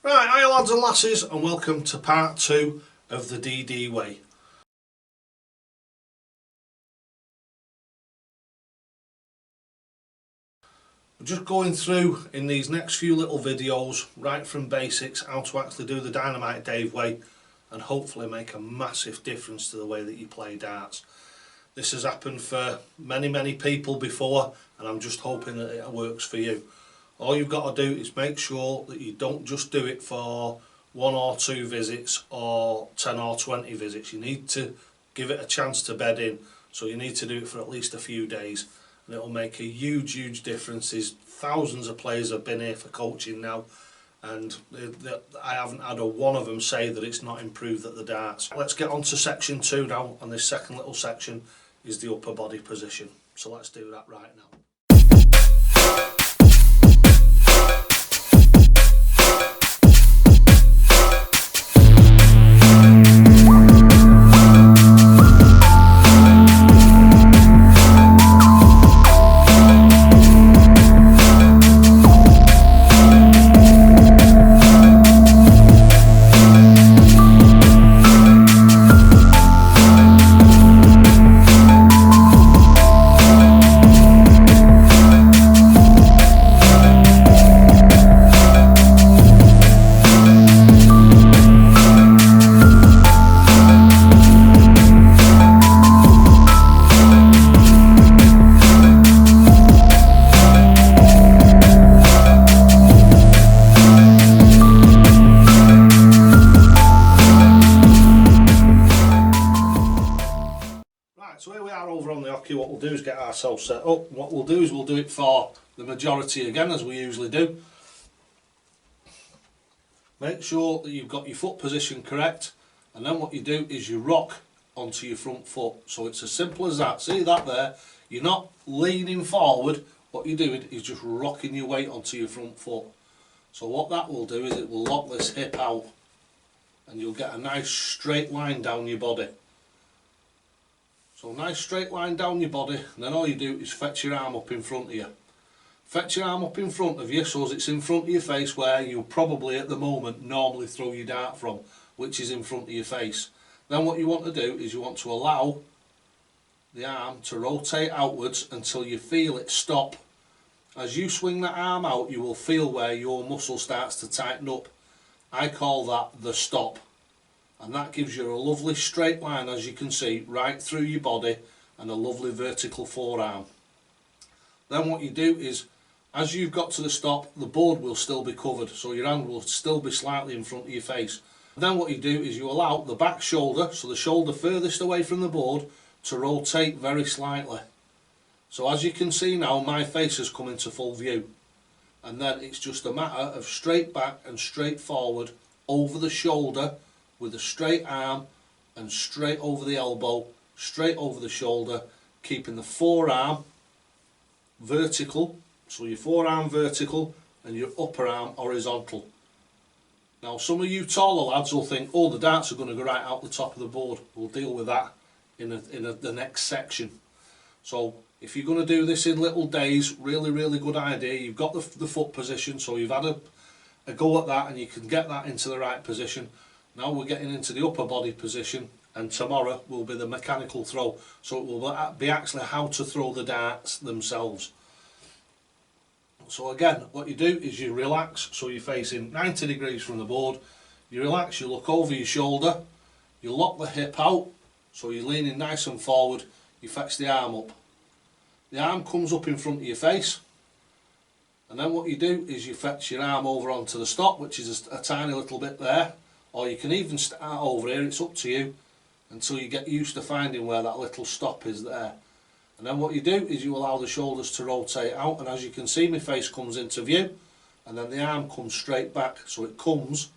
Right, hi lads and lasses, and welcome to part 2 of the DD way. We're just going through in these next few little videos, right from basics, how to actually do the Dynamite Dave way and hopefully make a massive difference to the way that you play darts. This has happened for many people before, and I'm just hoping that it works for you. All you've got to do is make sure that you don't just do it for 1 or 2 visits or 10 or 20 visits. You need to give it a chance to bed in, so you need to do it for at least a few days, and it'll make a huge difference. Thousands of players have been here for coaching now, and I haven't had a one of them say that it's not improved at the darts. Let's get on to section 2 now, and this second little section is the upper body position. So let's do that right now. So here we are over on the hockey. What we'll do is get ourselves set up. What we'll do is we'll do it for the majority again, as we usually do. Make sure that you've got your foot position correct, and then what you do is you rock onto your front foot. So it's as simple as that. See that there? You're not leaning forward. What you're doing is just rocking your weight onto your front foot. So what that will do is it will lock this hip out, and you'll get a nice straight line down your body. So nice straight line down your body, and then all you do is fetch your arm up in front of you. Fetch your arm up in front of you so as it's in front of your face, where you'll probably at the moment normally throw your dart from, which is in front of your face. Then what you want to do is you want to allow the arm to rotate outwards until you feel it stop. As you swing that arm out, you will feel where your muscle starts to tighten up. I call that the stop. And that gives you a lovely straight line, as you can see, right through your body, and a lovely vertical forearm. Then what you do is, as you've got to the stop, the board will still be covered, so your hand will still be slightly in front of your face. Then what you do is you allow the back shoulder, so the shoulder furthest away from the board, to rotate very slightly. So as you can see now, my face has come into full view. And then it's just a matter of straight back and straight forward over the shoulder, with a straight arm, and straight over the elbow, straight over the shoulder, keeping the forearm vertical, so your forearm vertical and your upper arm horizontal. Now some of you taller lads will think, oh, the darts are going to go right out the top of the board. We'll deal with that in the next section. So if you're going to do this in little days, really good idea. You've got the foot position, so you've had a go at that, and you can get that into the right position. Now we're getting into the upper body position, and tomorrow will be the mechanical throw. So it will be actually how to throw the darts themselves. So again, what you do is you relax, so you're facing 90 degrees from the board. You relax, you look over your shoulder, you lock the hip out, so you're leaning nice and forward, you fetch the arm up. The arm comes up in front of your face, and then what you do is you fetch your arm over onto the stop, which is a tiny little bit there. Or you can even start over here, it's up to you, until you get used to finding where that little stop is there. And then what you do is you allow the shoulders to rotate out, and as you can see, my face comes into view, and then the arm comes straight back, so it comes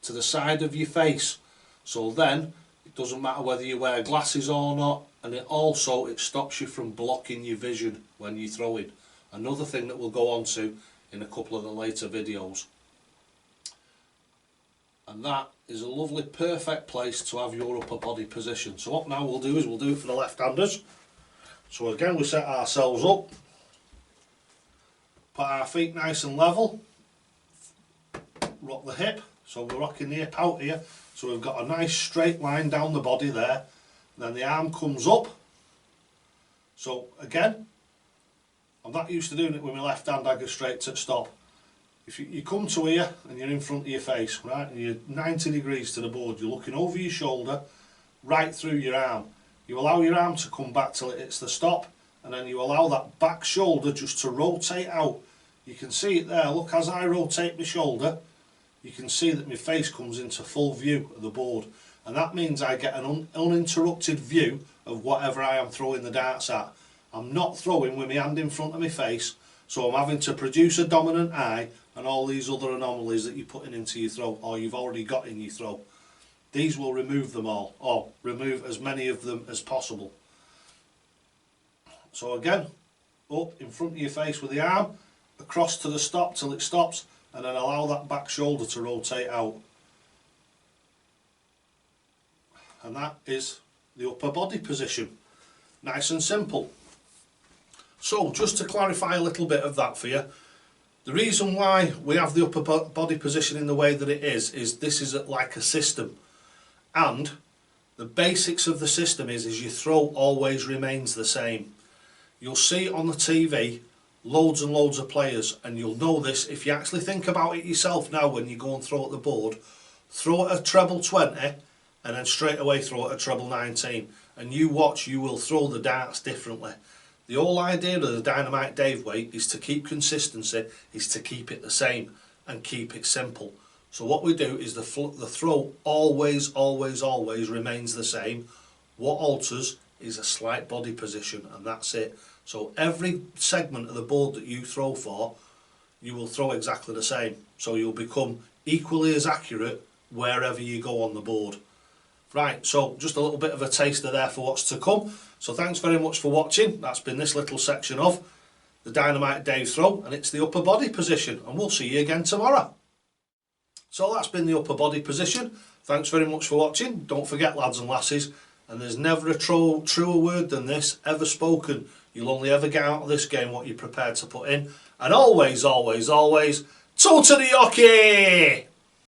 to the side of your face. So then it doesn't matter whether you wear glasses or not, and it stops you from blocking your vision when you're throwing. Another thing that we'll go on to in a couple of the later videos. And that is a lovely, perfect place to have your upper body position. So what now we'll do is we'll do it for the left-handers. So again, we set ourselves up, put our feet nice and level, rock the hip, So we're rocking the hip out here. So we've got a nice straight line down the body there. Then the arm comes up. So again, I'm not used to doing it with my left hand. I go straight to stop. If you come to here and you're in front of your face, right, and you're 90 degrees to the board, you're looking over your shoulder, right through your arm. You allow your arm to come back till it hits the stop, and then you allow that back shoulder just to rotate out. You can see it there. Look, as I rotate my shoulder, you can see that my face comes into full view of the board, and that means I get an uninterrupted view of whatever I am throwing the darts at. I'm not throwing with my hand in front of my face, so I'm having to produce a dominant eye and all these other anomalies that you're putting into your throw, or you've already got in your throw. These will remove them all, or remove as many of them as possible. So again, up in front of your face with the arm, across to the stop till it stops, and then allow that back shoulder to rotate out. And that is the upper body position. Nice and simple. So just to clarify a little bit of that for you, the reason why we have the upper body position in the way that it is this is like a system. And the basics of the system is your throw always remains the same. You'll see on the TV loads and loads of players, and you'll know this if you actually think about it yourself now when you go and throw at the board. Throw at a treble 20 and then straight away throw at a treble 19, and you watch, you will throw the darts differently. The whole idea of the Dynamite Dave way is to keep consistency, is to keep it the same and keep it simple. So what we do is the throw always remains the same. What alters is a slight body position, and that's it. So every segment of the board that you throw for, you will throw exactly the same. So you'll become equally as accurate wherever you go on the board. Right, so just a little bit of a taster there for what's to come. So thanks very much for watching. That's been this little section of the Dynamite Dave throw, and it's the upper body position, and we'll see you again tomorrow. So that's been the upper body position. Thanks very much for watching. Don't forget, lads and lasses, and there's never a truer word than this ever spoken. You'll only ever get out of this game what you're prepared to put in. And always, toe to the hockey!